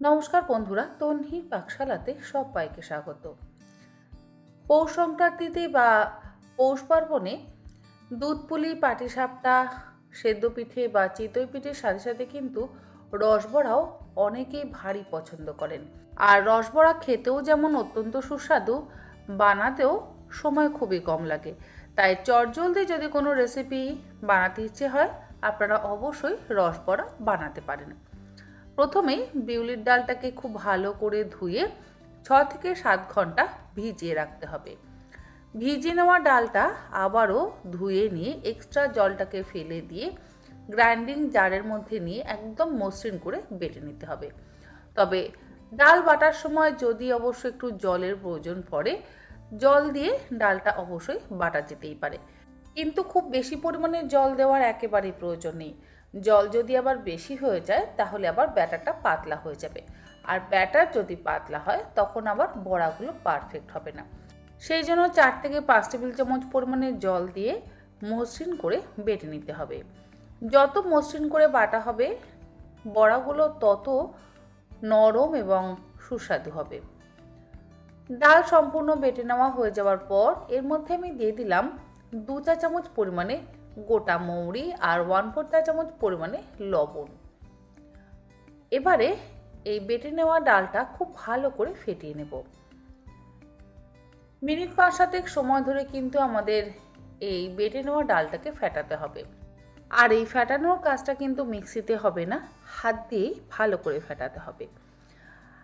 নমস্কার বন্ধুরা, তন্হির পাকশালাতে সবাইকে স্বাগত। পৌষ সংক্রান্তিতে বা পৌষ পার্বণে দুধ পুলি, পাটিসাপটা, সেদ্ধ পিঠে বা চিতই পিঠের সাথে সাথে কিন্তু রসবড়াও অনেকেই ভারী পছন্দ করেন। আর রসবড়া খেতেও যেমন অত্যন্ত সুস্বাদু, বানাতেও সময় খুবই কম লাগে। তাই চটজলদি যদি কোনো রেসিপি বানাতে ইচ্ছে হয়, আপনারা অবশ্যই রসবড়া বানাতে পারেন। প্রথমেই বিউলির ডালটাকে খুব ভালো করে ধুয়ে 6 থেকে 7 ঘন্টা ভিজিয়ে রাখতে হবে। ভিজিয়ে নেওয়া ডালটা আবারও ধুয়ে নিয়ে এক্সট্রা জলটাকে ফেলে দিয়ে গ্রাইন্ডিং জারের মধ্যে নিয়ে একদম মসৃণ করে বেটে নিতে হবে। তবে ডাল বাটার সময় যদি অবশ্যই একটু জলের প্রয়োজন পড়ে, জল দিয়ে ডালটা অবশ্যই বাটা যেতেই পারে, কিন্তু খুব বেশি পরিমাণে জল দেওয়ার একেবারেই প্রয়োজন নেই। জল যদি আবার বেশি হয়ে যায় তাহলে আবার ব্যাটারটা পাতলা হয়ে যাবে, আর ব্যাটার যদি পাতলা হয় তখন আবার বড়াগুলো পারফেক্ট হবে না। সেই জন্য 4 থেকে 5 টেবিল চামচ পরিমাণে জল দিয়ে মসৃণ করে বেটে নিতে হবে। যত মসৃণ করে বাটা হবে, বড়াগুলো তত নরম এবং সুস্বাদু হবে। ডাল সম্পূর্ণ বেটে নেওয়া হয়ে যাওয়ার পর এর মধ্যে আমি দিয়ে দিলাম 2 চা চামচ পরিমাণে গোটা মৌরি আর 1/4 চা চামচ পরিমাণে লবণ। এবারে এই বেটে নেওয়া ডালটা খুব ভালো করে ফেটিয়ে নেব। মিনিট 5-7 সময় ধরে কিন্তু আমাদের এই বেটে নেওয়া ডালটাকে ফেটাতে হবে। আর এই ফেটানোর কাজটা কিন্তু মিক্সিতে হবে না, হাত দিয়েই ভালো করে ফেটাতে হবে।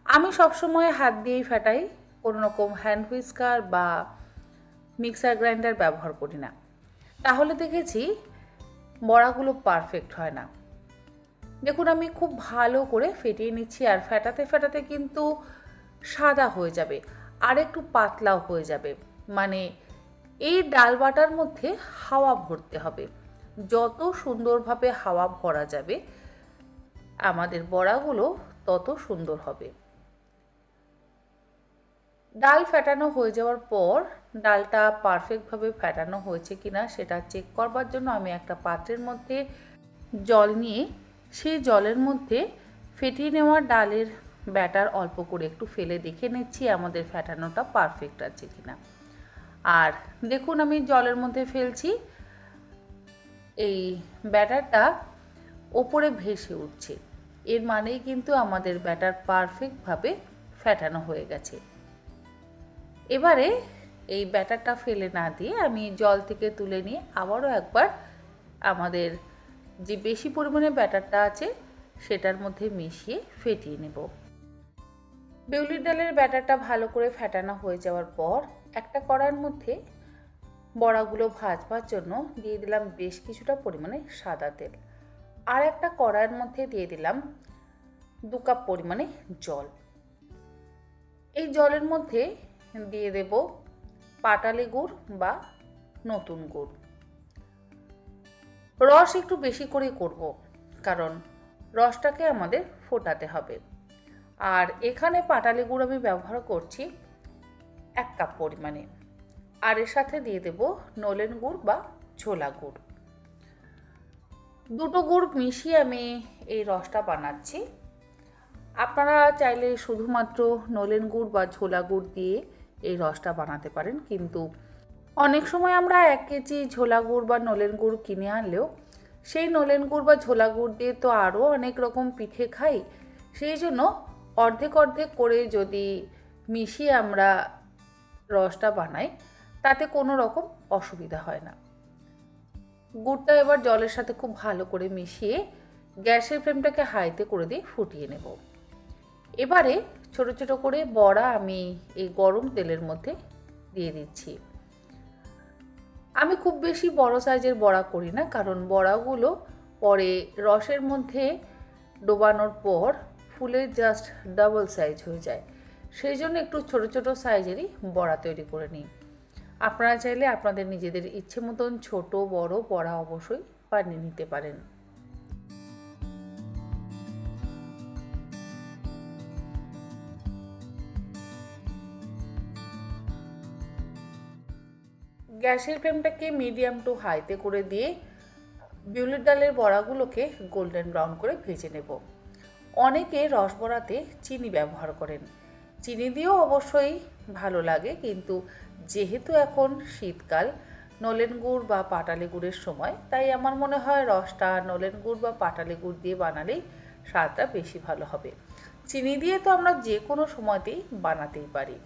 আমি সবসময় হাত দিয়েই ফেটাই, কোনো রকম হ্যান্ড হুইস্কার বা মিক্সার গ্রাইন্ডার ব্যবহার করি না। তাহলে দেখেছি বড়াগুলো পারফেক্ট হয় না। দেখুন, আমি খুব ভালো করে ফেটিয়ে নিচ্ছি, আর ফেটাতে ফেটাতে কিন্তু সাদা হয়ে যাবে আর একটু পাতলাও হয়ে যাবে। মানে এই ডাল বাটার মধ্যে হাওয়া ভরতে হবে। যত সুন্দরভাবে হাওয়া ভরা যাবে আমাদের বড়াগুলো তত সুন্দর হবে। ডাল ফেটানো হয়ে যাওয়ার পর ডালটা পারফেক্টভাবে ফেটানো হয়েছে কিনা সেটা চেক করবার জন্য আমি একটা পাত্রের মধ্যে জল নিয়ে সেই জলের মধ্যে ফেটিয়ে নেওয়া ডালের ব্যাটার অল্প করে একটু ফেলে দেখে নিচ্ছি আমাদের ফেটানোটা পারফেক্ট আছে কিনা। আর দেখুন, আমি জলের মধ্যে ফেলছি, এই ব্যাটারটা ওপরে ভেসে উঠছে। এর মানেই কিন্তু আমাদের ব্যাটার পারফেক্টভাবে ফেটানো হয়ে গেছে। এবারে এই ব্যাটারটা ফেলে না দিয়ে আমি জল থেকে তুলে নিয়ে আবারও একবার আমাদের যে বেশি পরিমাণে ব্যাটারটা আছে সেটার মধ্যে মিশিয়ে ফেটিয়ে নেব। বিউলির ডালের ব্যাটারটা ভালো করে ফেটানো হয়ে যাওয়ার পর একটা কড়াইয়ের মধ্যে বড়াগুলো ভাজবার জন্য দিয়ে দিলাম বেশ কিছুটা পরিমাণে সাদা তেল। আর একটা কড়াইয়ের মধ্যে দিয়ে দিলাম 2 কাপ পরিমাণে জল। এই জলের মধ্যে দিয়ে দেব পাটালি গুড় বা নতুন গুড়। রস একটু বেশি করে করব, কারণ রসটাকে আমাদের ফোটাতে হবে। আর এখানে পাটালি গুড় আমি ব্যবহার করছি 1 কাপ পরিমাণে। আর এর সাথে দিয়ে দেব নলেন গুড় বা ছোলা গুড়। দুটো গুড় মিশিয়ে আমি এই রসটা বানাচ্ছি। আপনারা চাইলে শুধুমাত্র নলেন গুড় বা ছোলা গুড় দিয়ে এই রসটা বানাতে পারেন, কিন্তু অনেক সময় আমরা 1 কেজি ছোলা গুড় বা নলেন গুড় কিনে আনলেও সেই নলেন গুড় বা ছোলা গুড় দিয়ে তো আরও অনেক রকম পিঠে খাই। সেই জন্য অর্ধেক অর্ধেক করে যদি মিশিয়ে আমরা রসটা বানাই তাতে কোনো রকম অসুবিধা হয় না। গুড়টা এবার জলের সাথে খুব ভালো করে মিশিয়ে গ্যাসের ফ্লেমটাকে হাইতে করে দিয়ে ফুটিয়ে নেব। এবারে ছোট ছোট করে বড়া আমি এই গরম তেলের মধ্যে দিয়ে দিচ্ছি। আমি খুব বেশি বড় সাইজের বড়া করি না, কারণ বড়াগুলো পরে রসের মধ্যে ডোবানোর পর ফুলে জাস্ট ডাবল সাইজ হয়ে যায়। সেই জন্য একটু ছোট ছোট সাইজেরই বড়া তৈরি করে নিই। আপনারা চাইলে আপনাদের নিজেদের ইচ্ছে মতন ছোট বড় বড়া অবশ্যই বানিয়ে নিতে পারেন। গ্যাসের ফ্লেমটাকে মিডিয়াম টু হাইতে করে দিয়ে বিউলির ডালের বড়াগুলোকে গোল্ডেন ব্রাউন করে ভেজে নেব। অনেকে রসবড়াতে চিনি ব্যবহার করেন। চিনি দিয়েও অবশ্যই ভালো লাগে, কিন্তু যেহেতু এখন শীতকাল, নলেন গুড় বা পাটালি গুড়ের সময়, তাই আমার মনে হয় রসটা নলেন গুড় বা পাটালি গুড় দিয়ে বানালেই স্বাদটা বেশি ভালো হবে। চিনি দিয়ে তো আমরা যে কোনো সময়তেই বানাতেই পারি।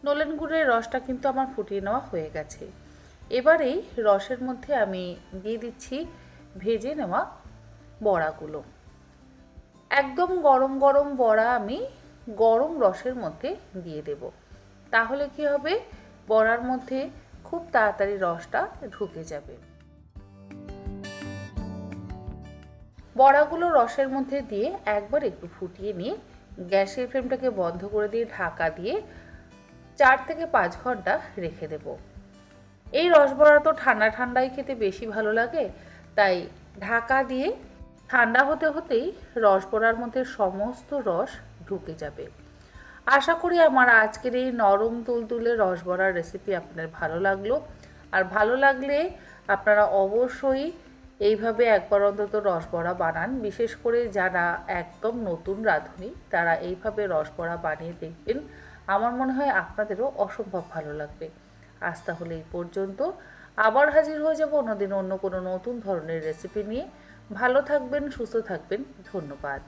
নলেন গুড়ের রসটা কিন্তু আমার ফুটিয়ে নেওয়া হয়ে গেছে। এবারেই রসের মধ্যে আমি দিয়ে দিচ্ছি ভেজে নেওয়া বড়াগুলো। একদম গরম গরম বড়া আমি গরম রসের মধ্যে দিয়ে দেব। তাহলে কি হবে, বড়ার মধ্যে খুব তাড়াতাড়ি রসটা ঢুকে যাবে। বড়াগুলো রসের মধ্যে দিয়ে একবার একটু ফুটিয়ে নিয়ে গ্যাসের ফ্লেমটাকে বন্ধ করে দিয়ে ঢাকা দিয়ে 4 থেকে 5 ঘন্টা রেখে দেব। এই রসবড়া তো ঠান্ডা ঠান্ডাই খেতে বেশি ভালো লাগে, তাই ঢাকা দিয়ে ঠান্ডা হতে হতেই রসবড়ার মধ্যে সমস্ত রস ঢুকে যাবে। আশা করি আমার আজকের এই নরম তুলতুলে রসবড়ার রেসিপি আপনাদের ভালো লাগলো। আর ভালো লাগলে আপনারা অবশ্যই এইভাবে একবার অন্তত রসবড়া বানান। বিশেষ করে যারা একদম নতুন রাঁধুনি, তারা এইভাবে রসবড়া বানিয়ে দেখবেন। আমার মনে হয় আপনাদেরও অসম্ভব ভালো লাগবে। আজ তাহলে এই পর্যন্ত। আবার হাজির হয়ে যাব অন্যদিন অন্য কোনো নতুন ধরনের রেসিপি নিয়ে। ভালো থাকবেন, সুস্থ থাকবেন। ধন্যবাদ।